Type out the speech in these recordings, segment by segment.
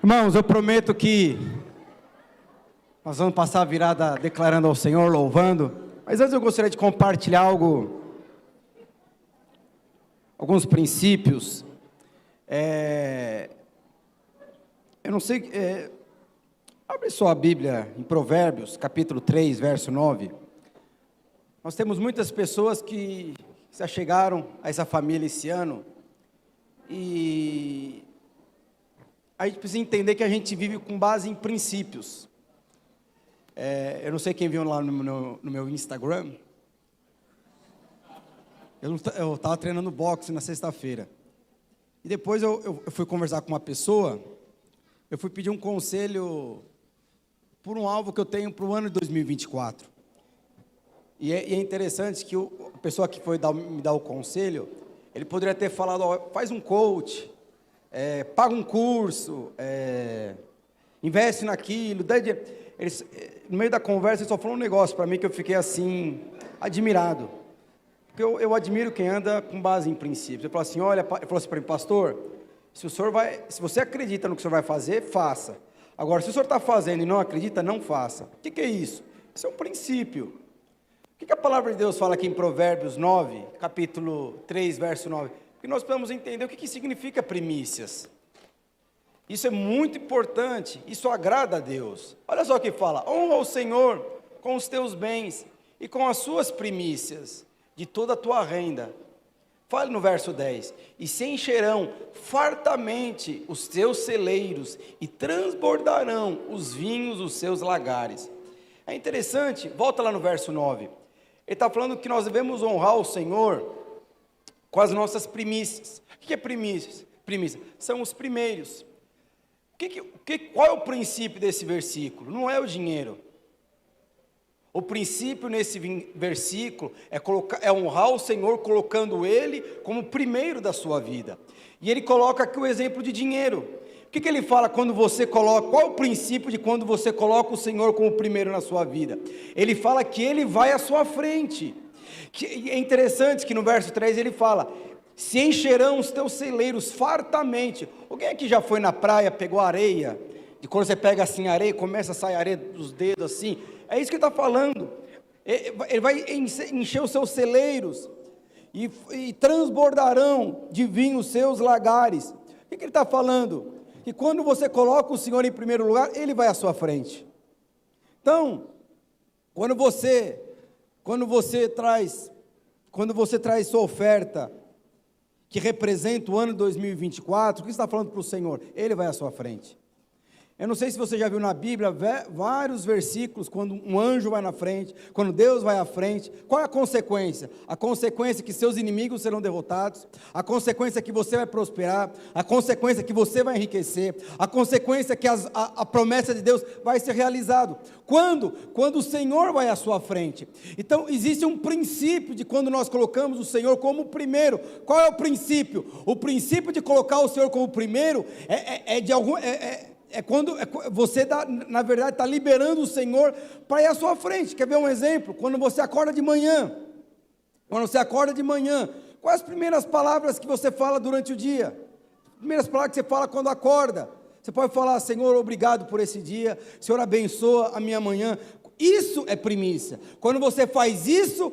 Irmãos, eu prometo que nós vamos passar a virada declarando ao Senhor, louvando, mas antes eu gostaria de compartilhar alguns princípios. Eu não sei, abre sua Bíblia em Provérbios, capítulo 3, verso 9. Nós temos muitas pessoas que se achegaram a essa família esse ano, e a gente precisa entender que a gente vive com base em princípios. Eu não sei quem viu lá no meu Instagram. Eu estava treinando boxe na sexta-feira. E depois eu fui conversar com uma pessoa. Eu fui pedir um conselho por um alvo que eu tenho para o ano de 2024. E é interessante que a pessoa que foi me dar o conselho, ele poderia ter falado: ó, faz um coach, paga um curso, investe naquilo, dá dinheiro. No meio da conversa, ele só falou um negócio para mim que eu fiquei assim, admirado. Porque eu admiro quem anda com base em princípios. Ele falou assim: olha, ele falou assim para mim: pastor, se você acredita no que o senhor vai fazer, faça. Agora, se o senhor está fazendo e não acredita, não faça. O que é isso? Isso é um princípio. O que a palavra de Deus fala aqui em Provérbios 9, capítulo 3, verso 9? Porque nós precisamos entender o que significa primícias. Isso é muito importante, isso agrada a Deus. Olha só o que fala: honra o Senhor com os teus bens e com as suas primícias de toda a tua renda. Fale no verso 10: e se encherão fartamente os teus celeiros e transbordarão os vinhos dos seus lagares. É interessante, volta lá no verso 9. Ele está falando que nós devemos honrar o Senhor com as nossas primícias. O que é primícias? Primícias são os primeiros. Qual é o princípio desse versículo? Não é o dinheiro. O princípio nesse versículo é honrar o Senhor, colocando Ele como primeiro da sua vida. E ele coloca aqui o exemplo de dinheiro. O que ele fala quando você coloca? Qual é o princípio de quando você coloca o Senhor como primeiro na sua vida? Ele fala que Ele vai à sua frente. É interessante que no verso 3 ele fala: se encherão os teus celeiros fartamente. Alguém aqui já foi na praia, pegou areia? E quando você pega assim areia, começa a sair areia dos dedos assim. É isso que ele está falando. Ele vai encher os seus celeiros e transbordarão de vinho os seus lagares. O que ele está falando? Que quando você coloca o Senhor em primeiro lugar, Ele vai à sua frente. Então, quando você traz sua oferta, que representa o ano 2024, o que você está falando para o Senhor? Ele vai à sua frente. Eu não sei se você já viu na Bíblia vários versículos, quando um anjo vai na frente, quando Deus vai à frente. Qual é a consequência? A consequência é que seus inimigos serão derrotados, a consequência é que você vai prosperar, a consequência é que você vai enriquecer, a consequência é que a promessa de Deus vai ser realizada. Quando o Senhor vai à sua frente. Então existe um princípio de quando nós colocamos o Senhor como primeiro. Qual é o princípio? O princípio de colocar o Senhor como primeiro quando você, na verdade, está liberando o Senhor para ir à sua frente. Quer ver um exemplo? Quando você acorda de manhã, quais as primeiras palavras que você fala durante o dia? As primeiras palavras que você fala quando acorda. Você pode falar: Senhor, obrigado por esse dia, Senhor, abençoa a minha manhã. Isso é primícia. Quando você faz isso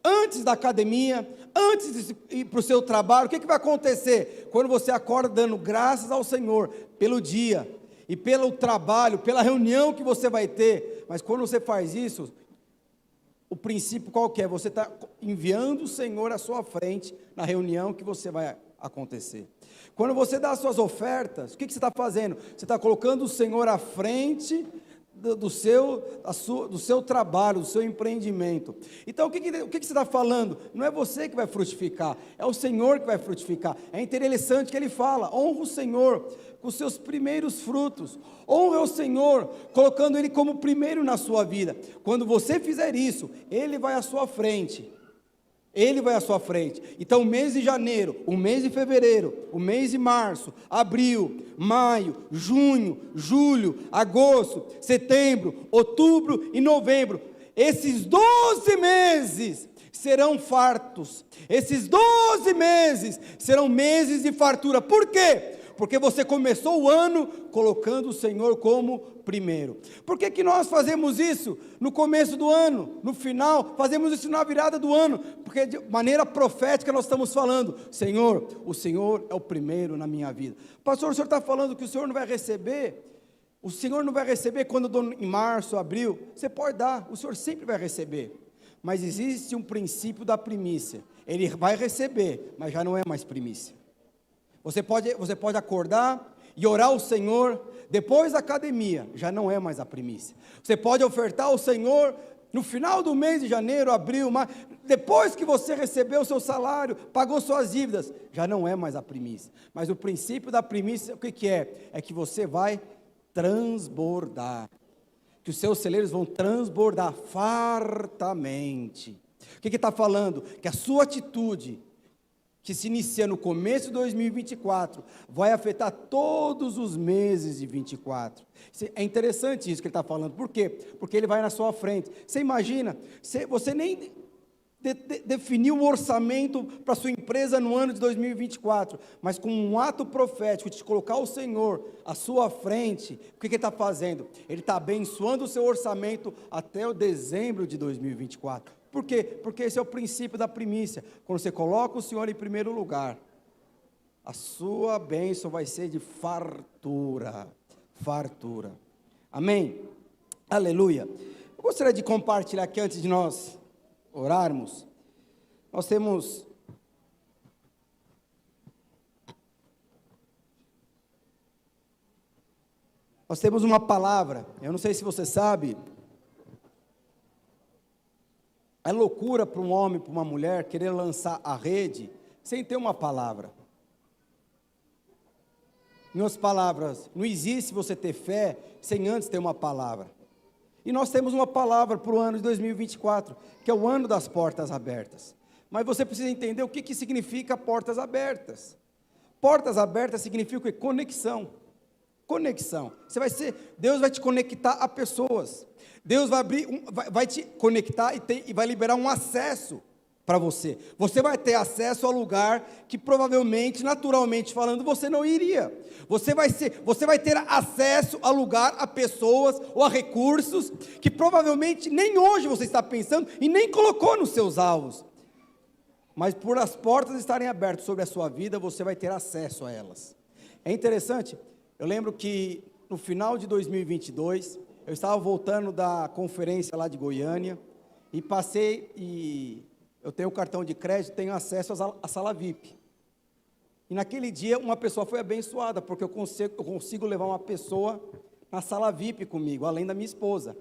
antes da academia, antes de ir para o seu trabalho, o que vai acontecer? Quando você acorda dando graças ao Senhor pelo dia, e pelo trabalho, pela reunião que você vai ter. Mas quando você faz isso, o princípio qual que é? Você está enviando o Senhor à sua frente na reunião que você vai acontecer. Quando você dá as suas ofertas, o que você está fazendo? Você está colocando o Senhor à frente do seu trabalho, do seu empreendimento. Então o que você está falando? Não é você que vai frutificar, é o Senhor que vai frutificar. É interessante que ele fala: honra o Senhor com os seus primeiros frutos, honra o Senhor colocando Ele como primeiro na sua vida. Quando você fizer isso, Ele vai à sua frente. Ele vai à sua frente. Então o mês de janeiro, o mês de fevereiro, o mês de março, abril, maio, junho, julho, agosto, setembro, outubro e novembro, esses 12 meses serão fartos. Esses 12 meses serão meses de fartura. Por quê? Porque você começou o ano colocando o Senhor como primeiro. Por que nós fazemos isso no começo do ano, no final? Fazemos isso na virada do ano, porque de maneira profética nós estamos falando: Senhor, o Senhor é o primeiro na minha vida. Pastor, o senhor está falando que o Senhor não vai receber? O Senhor não vai receber quando em março, abril? Você pode dar, o Senhor sempre vai receber. Mas existe um princípio da primícia. Ele vai receber, mas já não é mais primícia. Você pode acordar e orar ao Senhor depois da academia, já não é mais a primícia. Você pode ofertar ao Senhor no final do mês de janeiro, abril, mas depois que você recebeu o seu salário, pagou suas dívidas, já não é mais a primícia. Mas o princípio da primícia, o que é? É que você vai transbordar, que os seus celeiros vão transbordar fartamente. O que está falando? Que a sua atitude, que se inicia no começo de 2024, vai afetar todos os meses de 24. É interessante isso que ele está falando. Por quê? Porque ele vai na sua frente. Você imagina, você nem definiu o orçamento para a sua empresa no ano de 2024, mas com um ato profético de colocar o Senhor à sua frente, o que ele está fazendo? Ele está abençoando o seu orçamento até o dezembro de 2024. Por quê? Porque esse é o princípio da primícia. Quando você coloca o Senhor em primeiro lugar, a sua bênção vai ser de fartura. Fartura. Amém? Aleluia. Eu gostaria de compartilhar aqui antes de nós orarmos. Nós temos uma palavra. Eu não sei se você sabe. É loucura para um homem, para uma mulher, querer lançar a rede sem ter uma palavra. Em outras palavras, não existe você ter fé sem antes ter uma palavra. E nós temos uma palavra para o ano de 2024, que é o ano das portas abertas. Mas você precisa entender o que significa portas abertas. Portas abertas significa o quê? Conexão. Conexão. Deus vai te conectar a pessoas. Deus vai vai te conectar e vai liberar um acesso para você. Você vai ter acesso ao lugar que provavelmente, naturalmente falando, você não iria. Você vai ter acesso a lugar, a pessoas ou a recursos que provavelmente nem hoje você está pensando e nem colocou nos seus alvos. Mas por as portas estarem abertas sobre a sua vida, você vai ter acesso a elas. É interessante, eu lembro que no final de 2022, eu estava voltando da conferência lá de Goiânia, e eu tenho cartão de crédito, tenho acesso à sala VIP. E naquele dia, uma pessoa foi abençoada, porque eu consigo levar uma pessoa na sala VIP comigo, além da minha esposa.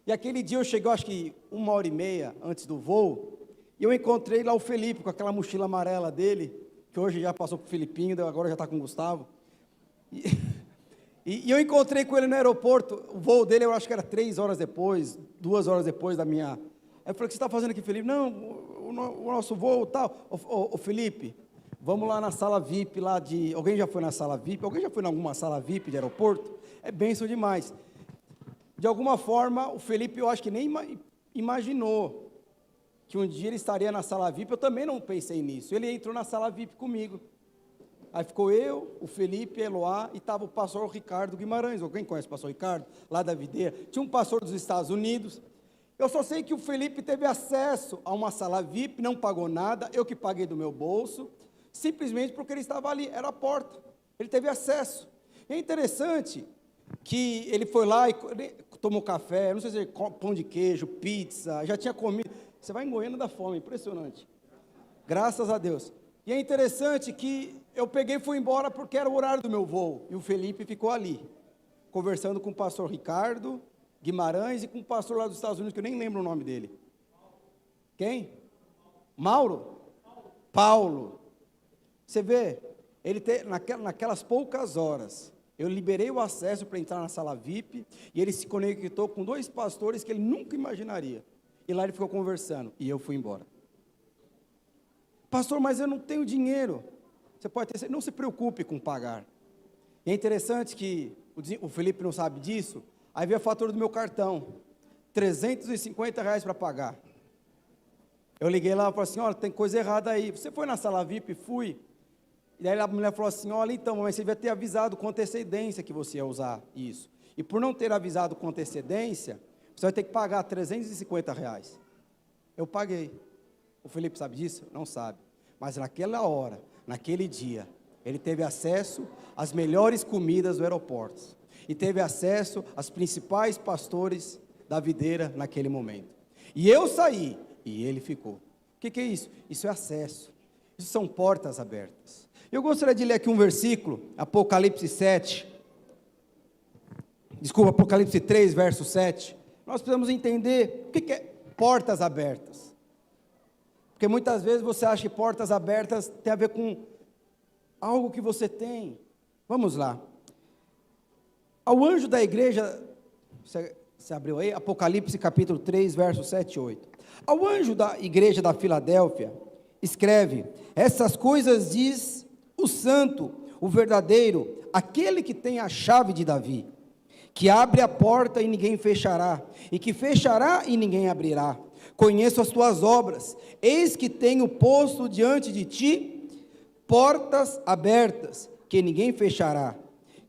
E aquele dia eu cheguei, acho que 1h30 antes do voo, e eu encontrei lá o Felipe, com aquela mochila amarela dele, que hoje já passou para o Filipinho, agora já está com o Gustavo. E eu encontrei com ele no aeroporto. O voo dele, eu acho que era 3 horas depois, 2 horas depois da minha. Aí eu falei: o que você está fazendo aqui, Felipe? Não, o nosso voo tal. Ô Felipe, vamos lá na sala VIP lá de. Alguém já foi na sala VIP? Alguém já foi em alguma sala VIP de aeroporto? É bênção demais. De alguma forma, o Felipe, eu acho que nem imaginou que um dia ele estaria na sala VIP. Eu também não pensei nisso. Ele entrou na sala VIP comigo. Aí ficou eu, o Felipe, a Eloá, e estava o pastor Ricardo Guimarães. Alguém conhece o pastor Ricardo? Lá da Videira. Tinha um pastor dos Estados Unidos. Eu só sei que o Felipe teve acesso a uma sala VIP, não pagou nada, eu que paguei do meu bolso, simplesmente porque ele estava ali, era a porta. Ele teve acesso. E é interessante que ele foi lá e tomou café, não sei se pão de queijo, pizza, já tinha comido. Você vai em Goiânia da fome, impressionante. Graças a Deus. E é interessante que eu peguei e fui embora porque era o horário do meu voo. E o Felipe ficou ali, conversando com o pastor Ricardo Guimarães e com o pastor lá dos Estados Unidos, que eu nem lembro o nome dele. Quem? Mauro? Paulo. Você vê, naquelas poucas horas, eu liberei o acesso para entrar na sala VIP, e ele se conectou com 2 pastores que ele nunca imaginaria. E lá ele ficou conversando, e eu fui embora. Pastor, mas eu não tenho dinheiro. Você pode ter, não se preocupe com pagar. E é interessante que o Felipe não sabe disso. Aí veio a fatura do meu cartão, R$350 para pagar. Eu liguei lá e falei assim: olha, tem coisa errada aí. Você foi na sala VIP? Fui. E daí a mulher falou assim, olha então, mas você devia ter avisado com antecedência que você ia usar isso. E por não ter avisado com antecedência, você vai ter que pagar R$ 350. Eu paguei. O Felipe sabe disso? Não sabe. Mas naquela hora, naquele dia, ele teve acesso às melhores comidas do aeroporto. E teve acesso aos principais pastores da videira naquele momento. E eu saí, e ele ficou. O que é isso? Isso é acesso. Isso são portas abertas. Eu gostaria de ler aqui um versículo, Apocalipse 3, verso 7. Nós precisamos entender o que é portas abertas. Porque muitas vezes você acha que portas abertas tem a ver com algo que você tem. Vamos lá. Ao anjo da igreja, você abriu aí? Apocalipse capítulo 3, verso 7 e 8. Ao anjo da igreja da Filadélfia, escreve: essas coisas diz o santo, o verdadeiro, aquele que tem a chave de Davi, que abre a porta e ninguém fechará, e que fechará e ninguém abrirá. Conheço as tuas obras, eis que tenho posto diante de ti portas abertas, que ninguém fechará,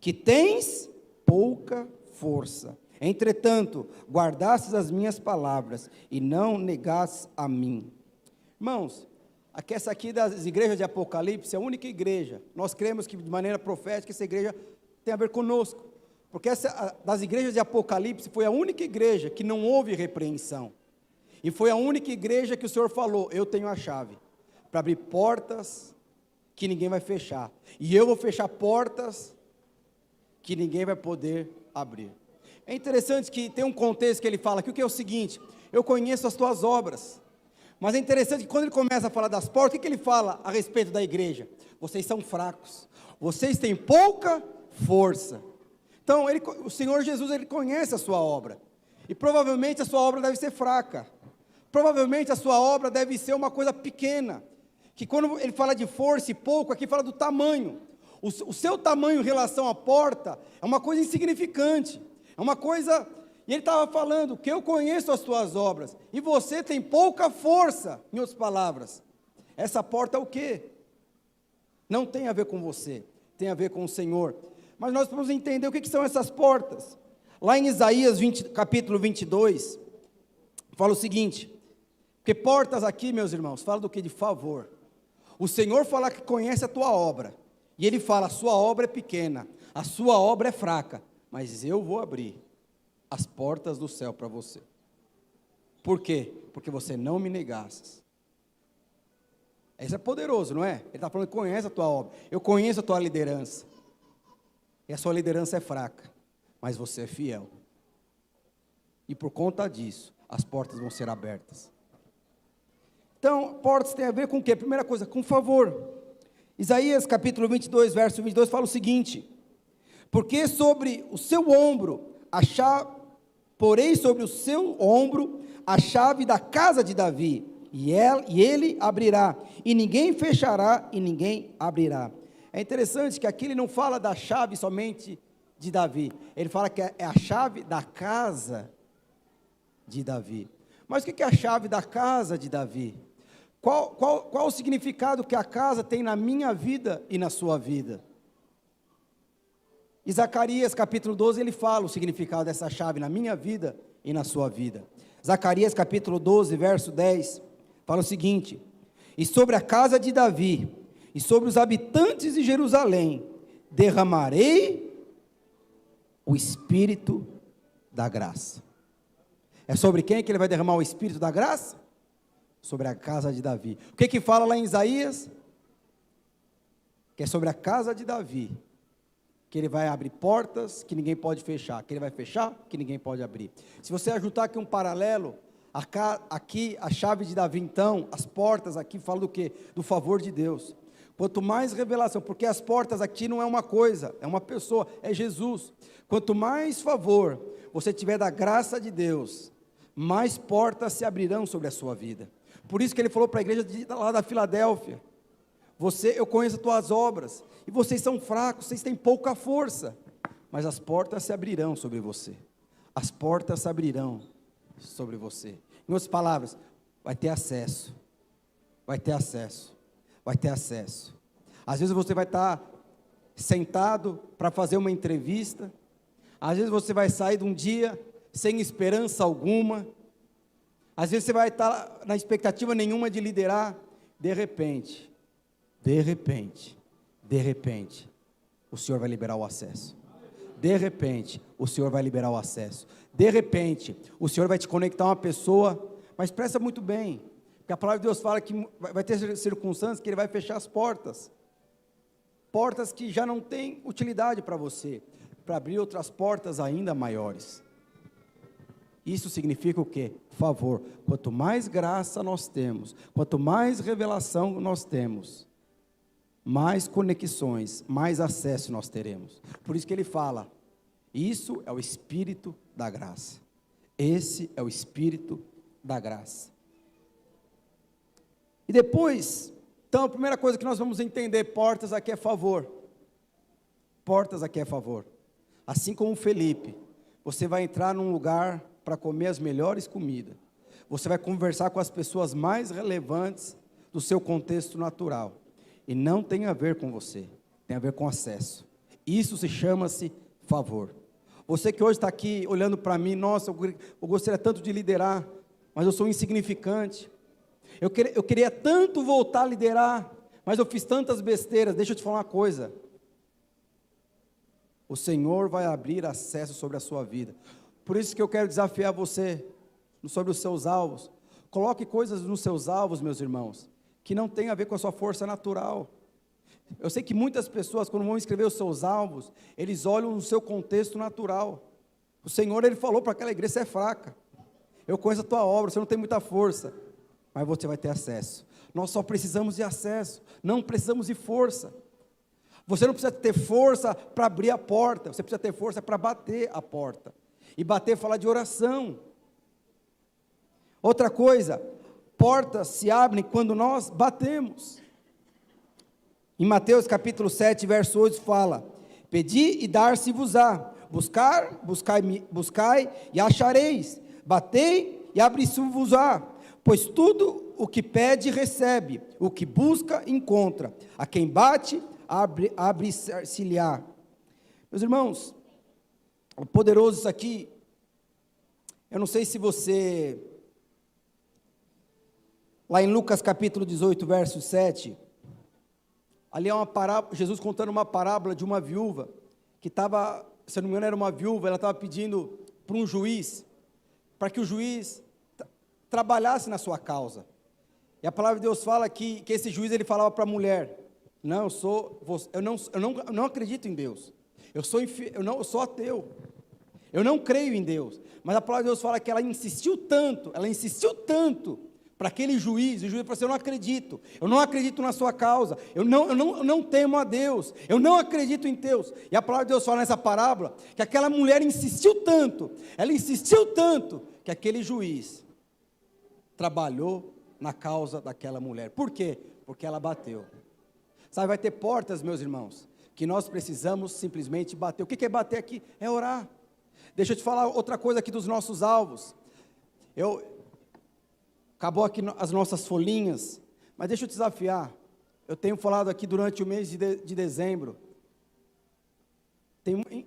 que tens pouca força. Entretanto, guardastes as minhas palavras, e não negastes a mim. Irmãos, essa aqui das igrejas de Apocalipse é a única igreja. Nós cremos que de maneira profética essa igreja tem a ver conosco. Porque essa das igrejas de Apocalipse foi a única igreja que não houve repreensão. E foi a única igreja que o Senhor falou: eu tenho a chave para abrir portas que ninguém vai fechar. E eu vou fechar portas que ninguém vai poder abrir. É interessante que tem um contexto que ele fala aqui, o que é o seguinte: eu conheço as tuas obras. Mas é interessante que quando ele começa a falar das portas, o que ele fala a respeito da igreja? Vocês são fracos, vocês têm pouca força. Então, o Senhor Jesus, ele conhece a sua obra, e provavelmente a sua obra deve ser fraca, provavelmente a sua obra deve ser uma coisa pequena, que quando ele fala de força e pouco, aqui fala do tamanho, o seu tamanho em relação à porta, é uma coisa insignificante, é uma coisa, e ele estava falando, que eu conheço as tuas obras, e você tem pouca força, em outras palavras. Essa porta é o quê? Não tem a ver com você, tem a ver com o Senhor. Mas nós precisamos entender o que são essas portas. Lá em Isaías capítulo 22, fala o seguinte, porque portas aqui, meus irmãos, fala do que? De favor. O Senhor fala que conhece a tua obra, e Ele fala: a sua obra é pequena, a sua obra é fraca, mas eu vou abrir as portas do céu para você. Por quê? Porque você não me negastes. Isso é poderoso, não é? Ele está falando que conhece a tua obra, eu conheço a tua liderança, e a sua liderança é fraca, mas você é fiel, e por conta disso, as portas vão ser abertas. Então, portas tem a ver com o quê? Primeira coisa, com favor. Isaías capítulo 22, verso 22 fala o seguinte: porque sobre o seu ombro, porei sobre o seu ombro a chave da casa de Davi, e ele abrirá, e ninguém fechará, e ninguém abrirá. É interessante que aqui ele não fala da chave somente de Davi, ele fala que é a chave da casa de Davi. Mas o que é a chave da casa de Davi? Qual o significado que a casa tem na minha vida e na sua vida? Em Zacarias capítulo 12 ele fala o significado dessa chave na minha vida e na sua vida. Zacarias capítulo 12, verso 10, fala o seguinte: e sobre a casa de Davi, e sobre os habitantes de Jerusalém, derramarei o Espírito da graça. É sobre quem que ele vai derramar o Espírito da graça? Sobre a casa de Davi. O que fala lá em Isaías? Que é sobre a casa de Davi, que ele vai abrir portas que ninguém pode fechar, que ele vai fechar que ninguém pode abrir. Se você ajuntar aqui um paralelo, aqui a chave de Davi, então, as portas aqui falam do quê? Do favor de Deus. Quanto mais revelação, porque as portas aqui não é uma coisa, é uma pessoa, é Jesus. Quanto mais favor você tiver da graça de Deus, mais portas se abrirão sobre a sua vida. Por isso que ele falou para a igreja lá da Filadélfia: eu conheço as tuas obras, e vocês são fracos, vocês têm pouca força, mas as portas se abrirão sobre você, as portas se abrirão sobre você. Em outras palavras, vai ter acesso, vai ter acesso, vai ter acesso. Às vezes você vai estar sentado para fazer uma entrevista. Às vezes você vai sair de um dia sem esperança alguma. Às vezes você vai estar na expectativa nenhuma de liderar. De repente, o Senhor vai liberar o acesso. De repente, o Senhor vai liberar o acesso. De repente, o Senhor vai te conectar a uma pessoa, mas presta muito bem, porque a palavra de Deus fala que vai ter circunstâncias que Ele vai fechar as portas. Portas que já não têm utilidade para você, para abrir outras portas ainda maiores. Isso significa o quê? Favor. Quanto mais graça nós temos, quanto mais revelação nós temos, mais conexões, mais acesso nós teremos. Por isso que ele fala, isso é o Espírito da graça. Esse é o Espírito da graça. E depois, então a primeira coisa que nós vamos entender, portas aqui é favor. Portas aqui é favor. Assim como Felipe, você vai entrar num lugar para comer as melhores comidas. Você vai conversar com as pessoas mais relevantes do seu contexto natural. E não tem a ver com você, tem a ver com acesso. Isso se chama-se favor. Você que hoje está aqui olhando para mim, nossa, eu gostaria tanto de liderar, mas eu sou insignificante. Eu queria tanto voltar a liderar, mas eu fiz tantas besteiras. Deixa eu te falar uma coisa. O Senhor vai abrir acesso sobre a sua vida. Por isso que eu quero desafiar você sobre os seus alvos. Coloque coisas nos seus alvos, meus irmãos, que não tem a ver com a sua força natural. Eu sei que muitas pessoas, quando vão escrever os seus alvos, eles olham no seu contexto natural. O Senhor, Ele falou para aquela igreja, você é fraca. Eu conheço a tua obra, você não tem muita força, mas você vai ter acesso. Nós só precisamos de acesso, não precisamos de força. Você não precisa ter força para abrir a porta, você precisa ter força para bater a porta. E bater fala de oração. Outra coisa, portas se abrem quando nós batemos. Em Mateus capítulo 7, verso 8 fala, pedi e dar-se-vos-á, buscai e achareis, batei e abri-se-vos-á, pois tudo o que pede recebe, o que busca encontra, a quem bate abre-se-lhe-á. Meus irmãos, é poderoso isso aqui. Eu não sei se você, lá em Lucas capítulo 18, verso 7, ali é uma parábola, Jesus contando uma parábola de uma viúva, que estava, se eu não me engano era uma viúva, ela estava pedindo para um juiz, para que o juiz trabalhasse na sua causa. E a palavra de Deus fala que esse juiz, ele falava para a mulher, não, eu não acredito em Deus, eu sou ateu, eu não creio em Deus. Mas a palavra de Deus fala que ela insistiu tanto para aquele juiz, e o juiz falou assim, eu não acredito na sua causa, eu não temo a Deus, eu não acredito em Deus. E a palavra de Deus fala nessa parábola, que aquela mulher insistiu tanto, que aquele juiz trabalhou na causa daquela mulher. Por quê? Porque ela bateu. Sabe, vai ter portas, meus irmãos, que nós precisamos simplesmente bater. O que é bater aqui? É orar. Deixa eu te falar outra coisa aqui dos nossos alvos. Acabou aqui as nossas folhinhas, mas deixa eu te desafiar. Eu tenho falado aqui durante o mês de dezembro.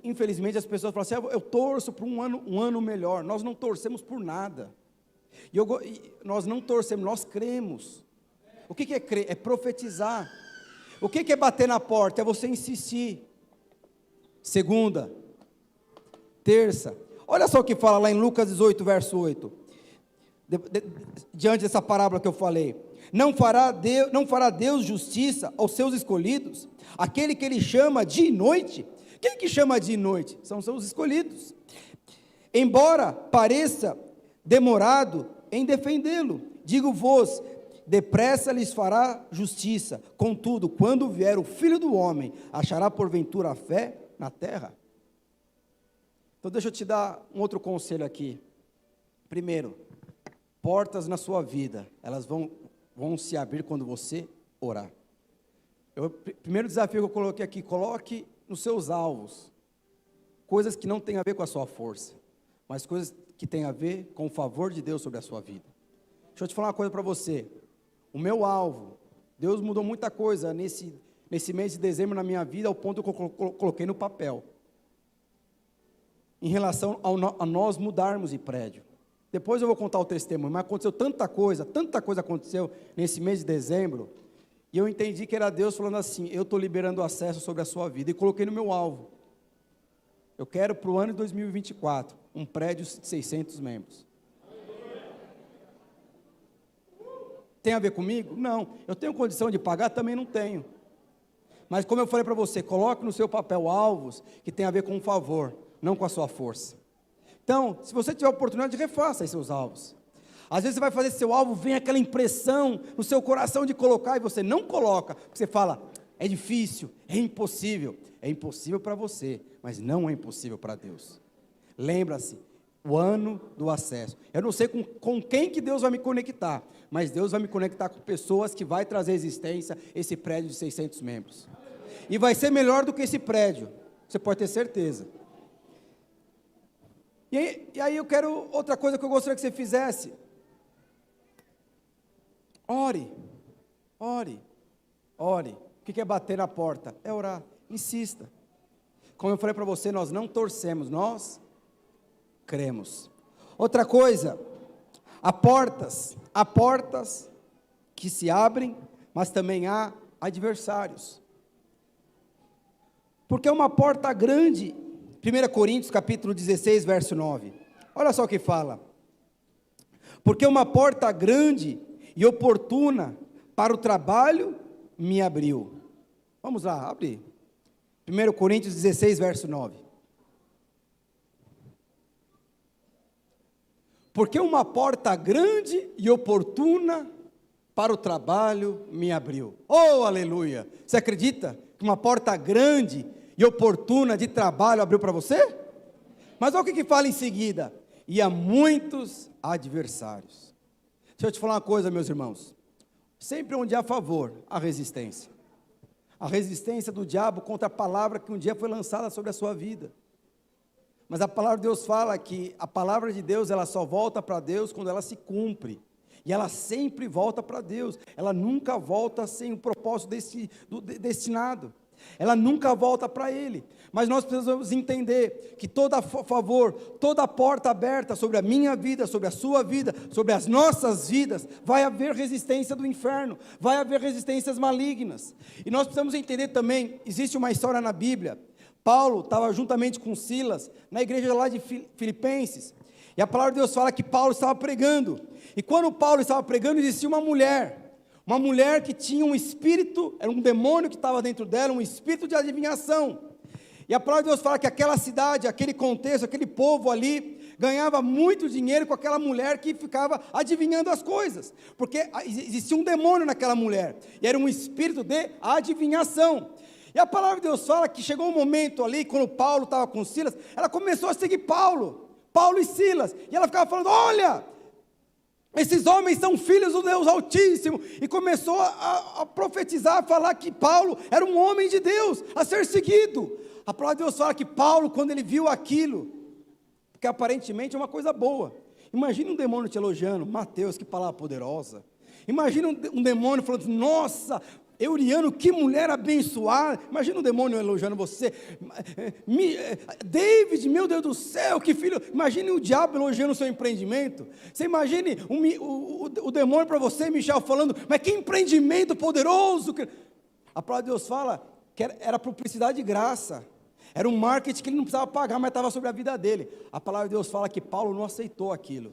Infelizmente as pessoas falam assim, eu torço para um ano melhor. Nós não torcemos por nada. Nós não torcemos, nós cremos. O que é crer? É profetizar. O que é bater na porta? É você insistir. Segunda, terça. Olha só o que fala lá em Lucas 18, verso 8. Diante dessa parábola que eu falei. Não fará Deus justiça aos seus escolhidos? Aquele que Ele chama de noite. Quem que chama de noite? São seus escolhidos. Embora pareça demorado em defendê-lo, digo-vos, depressa lhes fará justiça. Contudo, quando vier o Filho do Homem, achará porventura a fé na terra? Então deixa eu te dar um outro conselho aqui. Primeiro, portas na sua vida, elas vão se abrir quando você orar. Primeiro desafio que eu coloquei aqui, coloque nos seus alvos coisas que não têm a ver com a sua força, mas coisas que têm a ver com o favor de Deus sobre a sua vida. Deixa eu te falar uma coisa para você. O meu alvo, Deus mudou muita coisa nesse mês de dezembro na minha vida, ao ponto que eu coloquei no papel, em relação a nós mudarmos de prédio. Depois eu vou contar o testemunho, mas aconteceu tanta coisa aconteceu nesse mês de dezembro, e eu entendi que era Deus falando assim: eu estou liberando acesso sobre a sua vida, e coloquei no meu alvo. Eu quero para o ano de 2024, um prédio de 600 membros. Tem a ver comigo? Não. Eu tenho condição de pagar? Também não tenho. Mas como eu falei para você, coloque no seu papel alvos que tem a ver com um favor, não com a sua força. Então, se você tiver a oportunidade, refaça seus alvos. Às vezes você vai fazer seu alvo, vem aquela impressão no seu coração de colocar, e você não coloca, porque você fala: é difícil, é impossível. É impossível para você, mas não é impossível para Deus. Lembra-se, o ano do acesso. Eu não sei com quem que Deus vai me conectar, mas Deus vai me conectar com pessoas que vai trazer à existência esse prédio de 600 membros. E vai ser melhor do que esse prédio, você pode ter certeza. E aí eu quero, outra coisa que eu gostaria que você fizesse: ore. O que é bater na porta? É orar, insista. Como eu falei para você, nós não torcemos, nós cremos. Outra coisa, há portas que se abrem, mas também há adversários. Porque é uma porta grande. 1 Coríntios capítulo 16, verso 9. Olha só o que fala: porque uma porta grande e oportuna para o trabalho me abriu. Vamos lá, abre. 1 Coríntios 16, verso 9. Porque uma porta grande e oportuna para o trabalho me abriu. Oh, aleluia! Você acredita que uma porta grande e oportuna de trabalho abriu para você? Mas olha o que fala em seguida: e há muitos adversários. Deixa eu te falar uma coisa, meus irmãos. Sempre onde há favor, há resistência. A resistência do diabo contra a palavra que um dia foi lançada sobre a sua vida. Mas a palavra de Deus fala que a palavra de Deus, ela só volta para Deus quando ela se cumpre. E ela sempre volta para Deus. Ela nunca volta sem o propósito destinado. Ela nunca volta para Ele. Mas nós precisamos entender que todo favor, toda porta aberta sobre a minha vida, sobre a sua vida, sobre as nossas vidas, vai haver resistência do inferno, vai haver resistências malignas. E nós precisamos entender também, existe uma história na Bíblia. Paulo estava juntamente com Silas, na igreja lá de Filipenses, e a palavra de Deus fala que Paulo estava pregando, e quando Paulo estava pregando, existia uma mulher que tinha um espírito, era um demônio que estava dentro dela, um espírito de adivinhação. E a palavra de Deus fala que aquela cidade, aquele contexto, aquele povo ali, ganhava muito dinheiro com aquela mulher que ficava adivinhando as coisas, porque existia um demônio naquela mulher, e era um espírito de adivinhação. E a palavra de Deus fala que chegou um momento ali, quando Paulo estava com Silas, ela começou a seguir Paulo e Silas, e ela ficava falando: olha, esses homens são filhos do Deus Altíssimo, e começou a profetizar, a falar que Paulo era um homem de Deus, a ser seguido. A palavra de Deus fala que Paulo, quando ele viu aquilo, porque aparentemente é uma coisa boa, imagina um demônio te elogiando: Mateus, que palavra poderosa. Imagina um demônio falando: nossa, Euriano, que mulher abençoada. Imagina um demônio elogiando você: David, meu Deus do céu, que filho. Imagine o diabo elogiando o seu empreendimento. Você imagine o demônio para você, Michel, falando: mas que empreendimento poderoso. A palavra de Deus fala que era publicidade de graça, era um marketing que ele não precisava pagar, mas estava sobre a vida dele. A palavra de Deus fala que Paulo não aceitou aquilo,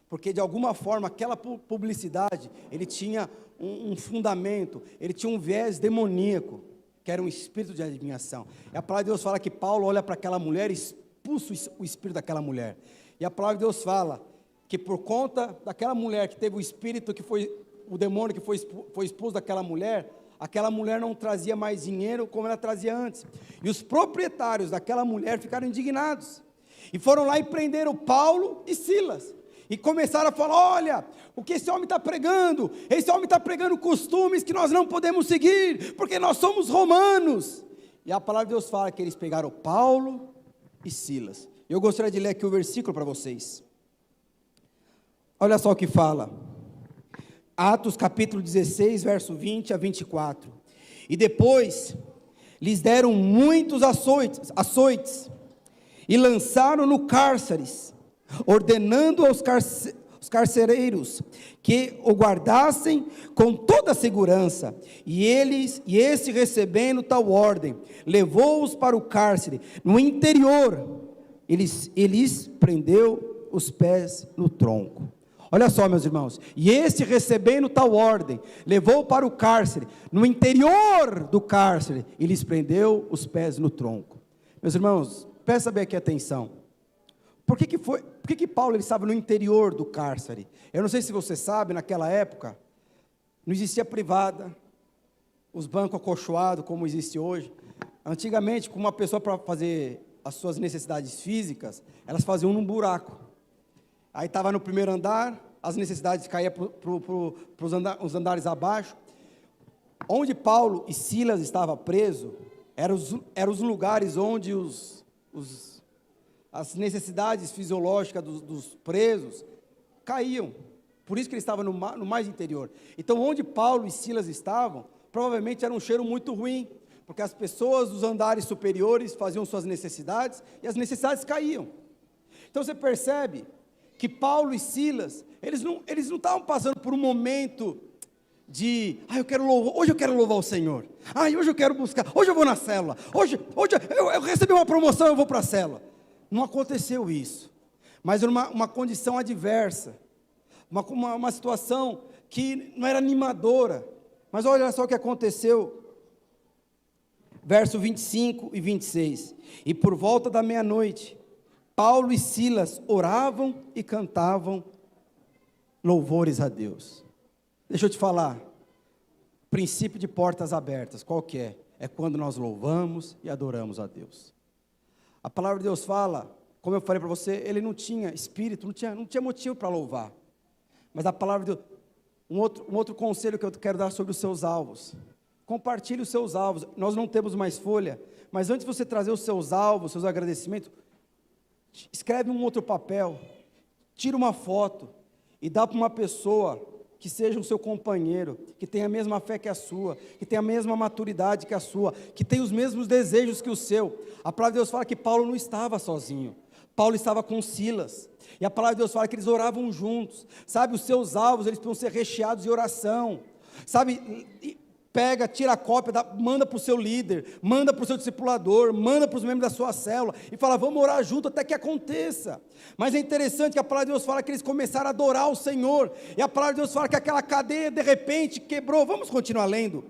porque de alguma forma aquela publicidade, ele tinha um fundamento, ele tinha um viés demoníaco, que era um espírito de adivinhação. E a palavra de Deus fala que Paulo olha para aquela mulher e expulsa o espírito daquela mulher. E a palavra de Deus fala que por conta daquela mulher que teve o espírito, que foi o demônio que foi expulso daquela mulher, aquela mulher não trazia mais dinheiro como ela trazia antes. E os proprietários daquela mulher ficaram indignados, e foram lá e prenderam Paulo e Silas. E começaram a falar: olha, o que esse homem está pregando? Esse homem está pregando costumes que nós não podemos seguir, porque nós somos romanos. E a palavra de Deus fala que eles pegaram Paulo e Silas. Eu gostaria de ler aqui o versículo para vocês. Olha só o que fala. Atos capítulo 16, verso 20 a 24. E depois lhes deram muitos açoites e lançaram no cárceres, ordenando aos carcereiros que o guardassem com toda a segurança. E esse, recebendo tal ordem, levou-os para o cárcere. No interior, eles prendeu os pés no tronco. Olha só, meus irmãos, e esse, recebendo tal ordem, levou para o cárcere. No interior do cárcere, e lhes prendeu os pés no tronco. Meus irmãos, presta bem aqui atenção. Por que Paulo ele estava no interior do cárcere? Eu não sei se você sabe, naquela época, não existia privada, os bancos acolchoados como existe hoje. Antigamente, com uma pessoa para fazer as suas necessidades físicas, elas faziam num buraco. Aí estava no primeiro andar, as necessidades caíam para os andares abaixo. Onde Paulo e Silas estavam presos, eram os lugares onde as necessidades fisiológicas dos presos caíam. Por isso que ele estava no mais interior. Então, onde Paulo e Silas estavam, provavelmente era um cheiro muito ruim, porque as pessoas dos andares superiores faziam suas necessidades e as necessidades caíam. Então, você percebe que Paulo e Silas, eles não estavam passando por um momento de, hoje eu quero louvar o Senhor, hoje eu quero buscar, hoje eu vou na célula, hoje eu recebi uma promoção, eu vou para a célula. Não aconteceu isso, mas era uma condição adversa, uma situação que não era animadora. Mas olha só o que aconteceu, verso 25 e 26, e por volta da meia-noite, Paulo e Silas oravam e cantavam louvores a Deus. Deixa eu te falar, princípio de portas abertas, qual que é? É quando nós louvamos e adoramos a Deus. A palavra de Deus fala, como eu falei para você, ele não tinha espírito, não tinha motivo para louvar. Mas a palavra de Deus, um outro conselho que eu quero dar sobre os seus alvos. Compartilhe os seus alvos. Nós não temos mais folha, mas antes de você trazer os seus alvos, seus agradecimentos, escreve um outro papel, tira uma foto e dá para uma pessoa que seja o seu companheiro, que tenha a mesma fé que a sua, que tenha a mesma maturidade que a sua, que tenha os mesmos desejos que o seu. A palavra de Deus fala que Paulo não estava sozinho, Paulo estava com Silas, e a palavra de Deus fala que eles oravam juntos, sabe, os seus alvos, eles precisam ser recheados de oração, sabe, pega, tira a cópia, manda para o seu líder, manda para o seu discipulador, manda para os membros da sua célula, e fala, vamos orar junto até que aconteça. Mas é interessante que a palavra de Deus fala que eles começaram a adorar o Senhor, e a palavra de Deus fala que aquela cadeia de repente quebrou. Vamos continuar lendo.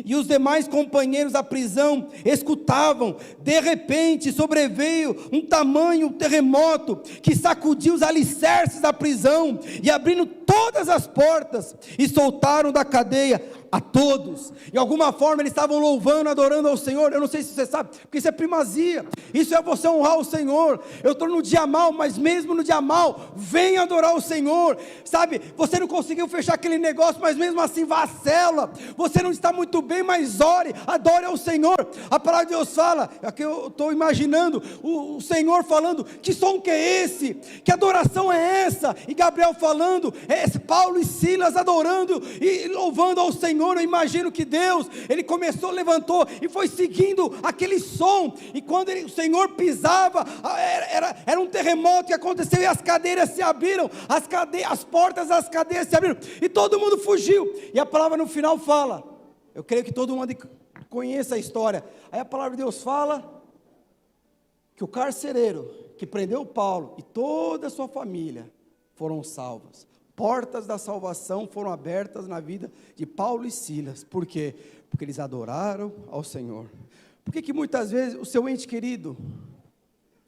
E os demais companheiros da prisão escutavam, de repente sobreveio um tamanho terremoto, que sacudiu os alicerces da prisão, e abrindo todas as portas, e soltaram da cadeia a todos. De alguma forma eles estavam louvando, adorando ao Senhor. Eu não sei se você sabe, porque isso é primazia, isso é você honrar o Senhor. Eu estou no dia mal, mas mesmo no dia mal, venha adorar o Senhor, sabe, você não conseguiu fechar aquele negócio, mas mesmo assim vá à célula, você não está muito bem, mas ore, adore ao Senhor. A palavra de Deus fala, aqui eu estou imaginando o Senhor falando, que som que é esse, que adoração é essa, e Gabriel falando, Paulo e Silas adorando e louvando ao Senhor. Eu imagino que Deus, ele começou, levantou e foi seguindo aquele som, e quando o Senhor pisava, era um terremoto que aconteceu, e as cadeiras se abriram, as portas das cadeias se abriram, e todo mundo fugiu. E a palavra no final fala, eu creio que todo mundo conheça a história, aí a palavra de Deus fala, que o carcereiro, que prendeu Paulo, e toda a sua família, foram salvas. Portas da salvação foram abertas na vida de Paulo e Silas. Por quê? Porque eles adoraram ao Senhor. Por que muitas vezes o seu ente querido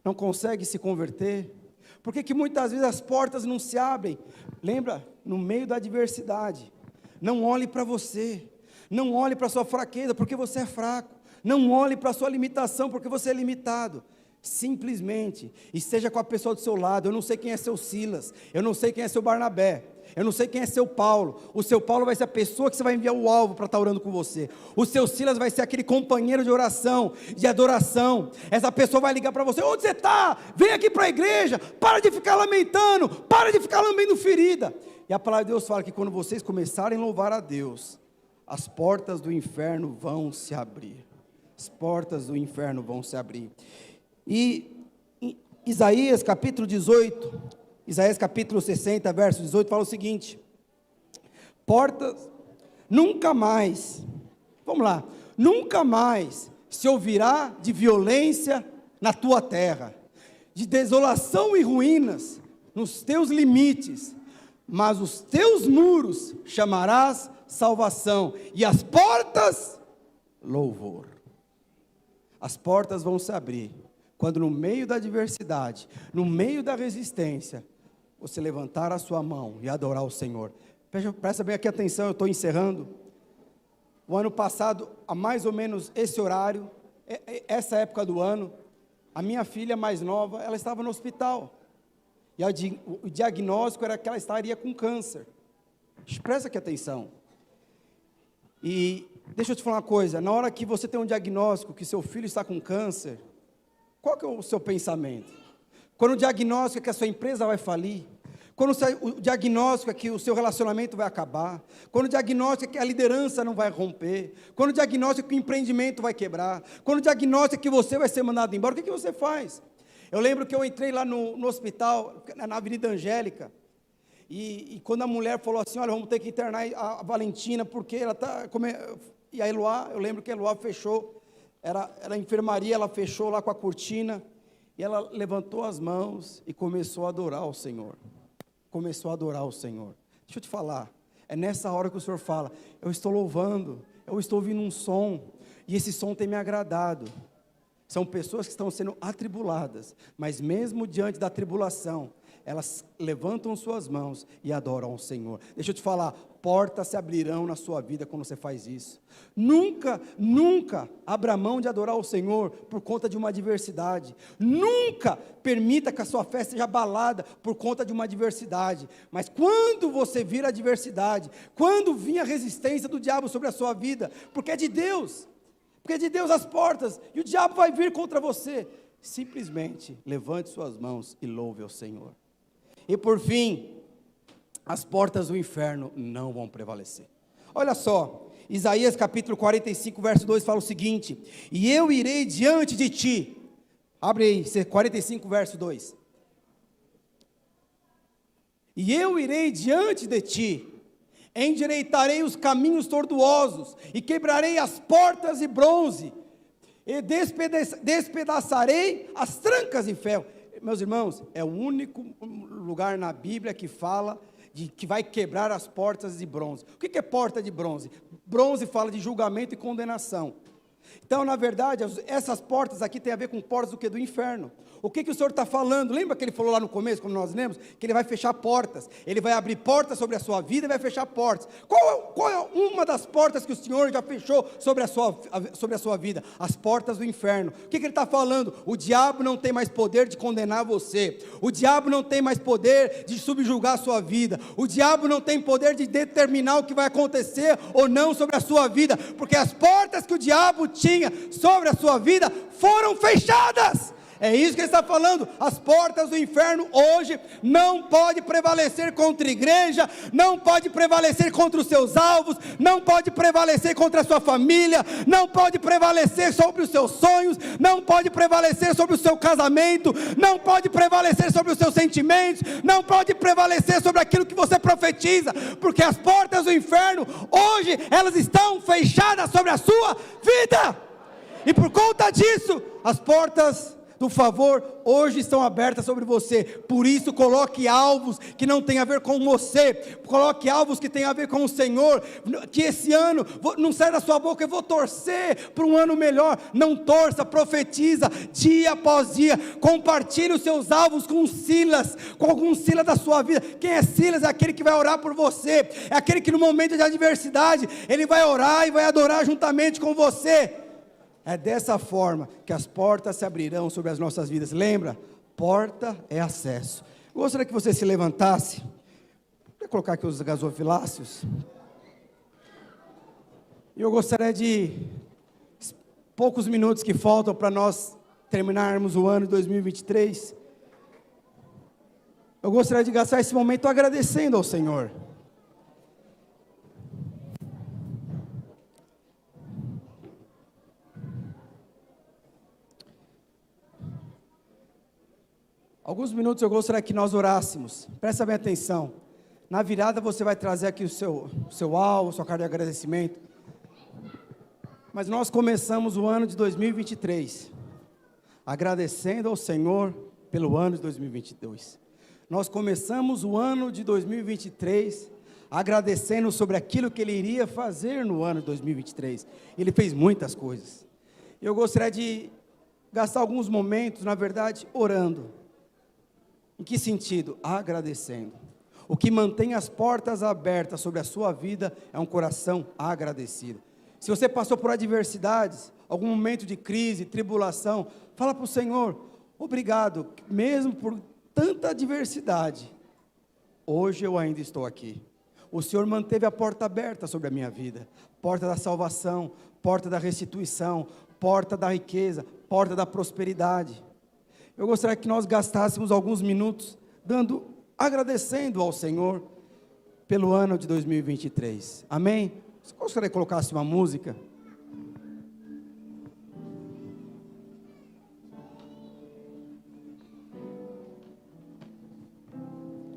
não consegue se converter? Por que muitas vezes as portas não se abrem? Lembra, no meio da adversidade, não olhe para você, não olhe para a sua fraqueza, porque você é fraco, não olhe para a sua limitação, porque você é limitado. Simplesmente esteja com a pessoa do seu lado. Eu não sei quem é seu Silas, eu não sei quem é seu Barnabé, eu não sei quem é seu Paulo. O seu Paulo vai ser a pessoa que você vai enviar o alvo para estar orando com você. O seu Silas vai ser aquele companheiro de oração, de adoração. Essa pessoa vai ligar para você, onde você está? Vem aqui para a igreja, para de ficar lamentando, para de ficar lambendo ferida. E a palavra de Deus fala que quando vocês começarem a louvar a Deus, as portas do inferno vão se abrir. As portas do inferno vão se abrir. E em Isaías capítulo 18, Isaías capítulo 60, verso 18, fala o seguinte: portas, nunca mais, vamos lá, nunca mais se ouvirá de violência na tua terra, de desolação e ruínas nos teus limites, mas os teus muros chamarás salvação, e as portas, louvor. As portas vão se abrir, quando no meio da adversidade, no meio da resistência, você levantar a sua mão e adorar o Senhor. Presta bem aqui atenção, eu estou encerrando. O ano passado, a mais ou menos esse horário, essa época do ano, a minha filha mais nova, ela estava no hospital, e o diagnóstico era que ela estaria com câncer. Presta aqui atenção. E deixa eu te falar uma coisa, na hora que você tem um diagnóstico que seu filho está com câncer, qual que é o seu pensamento? Quando o diagnóstico é que a sua empresa vai falir, quando o diagnóstico é que o seu relacionamento vai acabar, quando o diagnóstico é que a liderança não vai romper, quando o diagnóstico é que o empreendimento vai quebrar, quando o diagnóstico é que você vai ser mandado embora, o que você faz? Eu lembro que eu entrei lá no hospital, na Avenida Angélica, e quando a mulher falou assim, olha, vamos ter que internar a Valentina, porque ela está... E a Eloá, eu lembro que a Eloá fechou, era a enfermaria, ela fechou lá com a cortina, e ela levantou as mãos e começou a adorar o Senhor. Começou a adorar o Senhor. Deixa eu te falar, é nessa hora que o Senhor fala, eu estou louvando, eu estou ouvindo um som, e esse som tem me agradado. São pessoas que estão sendo atribuladas, mas mesmo diante da tribulação, elas levantam suas mãos e adoram ao Senhor. Deixa eu te falar, portas se abrirão na sua vida quando você faz isso. Nunca, nunca abra mão de adorar ao Senhor por conta de uma adversidade. Nunca permita que a sua fé seja abalada por conta de uma adversidade. Mas quando você vir a adversidade, quando vir a resistência do diabo sobre a sua vida, porque é de Deus, as portas, e o diabo vai vir contra você, simplesmente levante suas mãos e louve ao Senhor. E por fim, as portas do inferno não vão prevalecer. Olha só, Isaías capítulo 45, verso 2 fala o seguinte: e eu irei diante de ti, abre aí, 45 verso 2, e eu irei diante de ti, endireitarei os caminhos tortuosos, e quebrarei as portas de bronze, e despedaçarei as trancas de ferro. Meus irmãos, é o único lugar na Bíblia que fala que vai quebrar as portas de bronze. O que é porta de bronze? Bronze fala de julgamento e condenação. Então, na verdade, essas portas aqui têm a ver com portas do que? Do inferno. O que o Senhor está falando? Lembra que Ele falou lá no começo, quando nós lemos? Que Ele vai fechar portas. Ele vai abrir portas sobre a sua vida e vai fechar portas. Qual é uma das portas que o Senhor já fechou sobre a sua vida? As portas do inferno. O que Ele está falando? O diabo não tem mais poder de condenar você. O diabo não tem mais poder de subjugar a sua vida. O diabo não tem poder de determinar o que vai acontecer ou não sobre a sua vida. Porque as portas que o diabo tinha sobre a sua vida foram fechadas. É isso que ele está falando. As portas do inferno hoje não pode prevalecer contra a igreja, não pode prevalecer contra os seus alvos, não pode prevalecer contra a sua família, não pode prevalecer sobre os seus sonhos, não pode prevalecer sobre o seu casamento, não pode prevalecer sobre os seus sentimentos, não pode prevalecer sobre aquilo que você profetiza, porque as portas do inferno hoje elas estão fechadas sobre a sua vida. E por conta disso, as portas do favor hoje estão abertas sobre você. Por isso, coloque alvos que não tem a ver com você, coloque alvos que tem a ver com o Senhor. Que esse ano não sai da sua boca, eu vou torcer para um ano melhor. Não torça, profetiza dia após dia. Compartilhe os seus alvos com Silas, com algum Silas da sua vida. Quem é Silas? É aquele que vai orar por você, é aquele que no momento de adversidade ele vai orar e vai adorar juntamente com você. É dessa forma que as portas se abrirão sobre as nossas vidas. Lembra? Porta é acesso. Eu gostaria que você se levantasse. Vou colocar aqui os gasofiláceos. E eu gostaria de, poucos minutos que faltam para nós terminarmos o ano de 2023, eu gostaria de gastar esse momento agradecendo ao Senhor. Alguns minutos eu gostaria que nós orássemos. Presta bem atenção. Na virada você vai trazer aqui o seu alvo, sua carta de agradecimento. Mas nós começamos o ano de 2023, agradecendo ao Senhor pelo ano de 2022. Nós começamos o ano de 2023, agradecendo sobre aquilo que Ele iria fazer no ano de 2023. Ele fez muitas coisas. Eu gostaria de gastar alguns momentos, na verdade, orando. Em que sentido? Agradecendo. O que mantém as portas abertas sobre a sua vida é um coração agradecido. Se você passou por adversidades, algum momento de crise, tribulação, fala para o Senhor, obrigado, mesmo por tanta adversidade, hoje eu ainda estou aqui. O Senhor manteve a porta aberta sobre a minha vida, porta da salvação, porta da restituição, porta da riqueza, porta da prosperidade. Eu gostaria que nós gastássemos alguns minutos agradecendo ao Senhor pelo ano de 2023, amém? Você gostaria que colocasse uma música?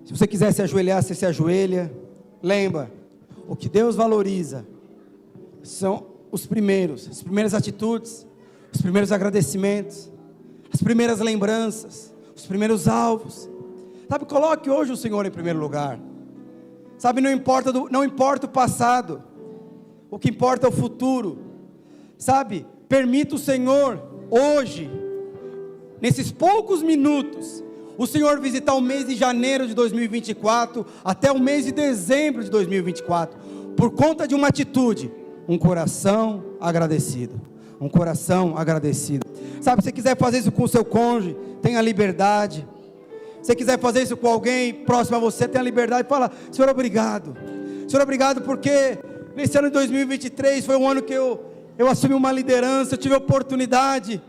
Se você quiser se ajoelhar, você se ajoelha. Lembra, o que Deus valoriza são as primeiras atitudes, os primeiros agradecimentos, as primeiras lembranças, os primeiros alvos. Sabe, coloque hoje o Senhor em primeiro lugar. Sabe, não importa o passado, o que importa é o futuro. Sabe, permita o Senhor hoje, nesses poucos minutos, o Senhor visitar o mês de janeiro de 2024, até o mês de dezembro de 2024, por conta de uma atitude, um coração agradecido, um coração agradecido. Sabe, se você quiser fazer isso com o seu cônjuge, tenha liberdade. Se você quiser fazer isso com alguém próximo a você, tenha liberdade, fala, Senhor, obrigado. Senhor, obrigado porque nesse ano de 2023 foi um ano que eu assumi uma liderança, eu tive a oportunidade,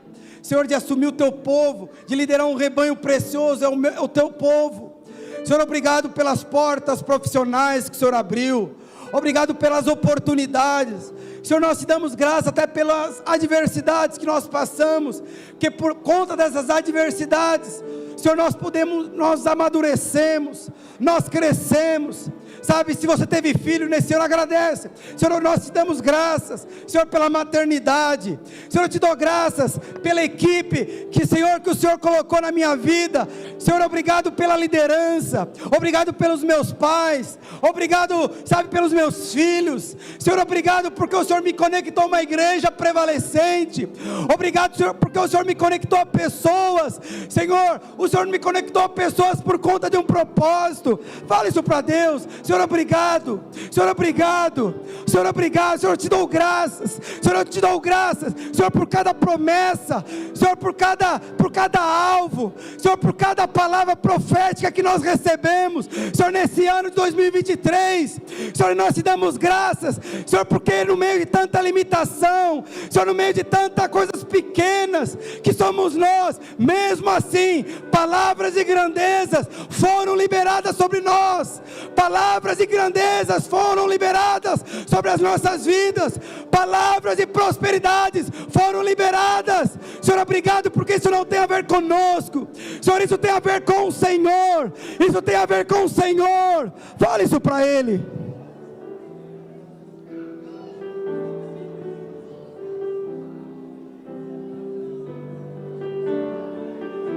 Senhor, de assumir o teu povo, de liderar um rebanho precioso, é o teu povo. Senhor, obrigado pelas portas profissionais que o Senhor abriu, obrigado pelas oportunidades. Senhor, nós te damos graça até pelas adversidades que nós passamos, porque por conta dessas adversidades, Senhor, nós amadurecemos, nós crescemos. Sabe, se você teve filho nesse ano, agradece. Senhor, nós te damos graças, Senhor, pela maternidade. Senhor, eu te dou graças pela equipe que o Senhor colocou na minha vida. Senhor, obrigado pela liderança, obrigado pelos meus pais, obrigado, sabe, pelos meus filhos. Senhor, obrigado porque o Senhor me conectou a uma igreja prevalecente. Obrigado, Senhor, porque o Senhor me conectou a pessoas. Senhor, o Senhor me conectou a pessoas por conta de um propósito. Fala isso para Deus. Senhor, obrigado. Senhor, obrigado. Senhor, obrigado. Senhor, eu te dou graças. Senhor, eu te dou graças. Senhor, por cada promessa. Senhor, por cada alvo. Senhor, por cada palavra profética que nós recebemos. Senhor, nesse ano de 2023. Senhor, nós te damos graças. Senhor, porque no meio de tanta limitação, Senhor, no meio de tantas coisas pequenas que somos nós, mesmo assim, palavras e grandezas foram liberadas sobre nós. Palavras e grandezas foram liberadas sobre as nossas vidas. Palavras e prosperidades foram liberadas. Senhor, obrigado porque isso não tem a ver conosco. Senhor, isso tem a ver com o Senhor. Isso tem a ver com o Senhor. Fale isso para Ele.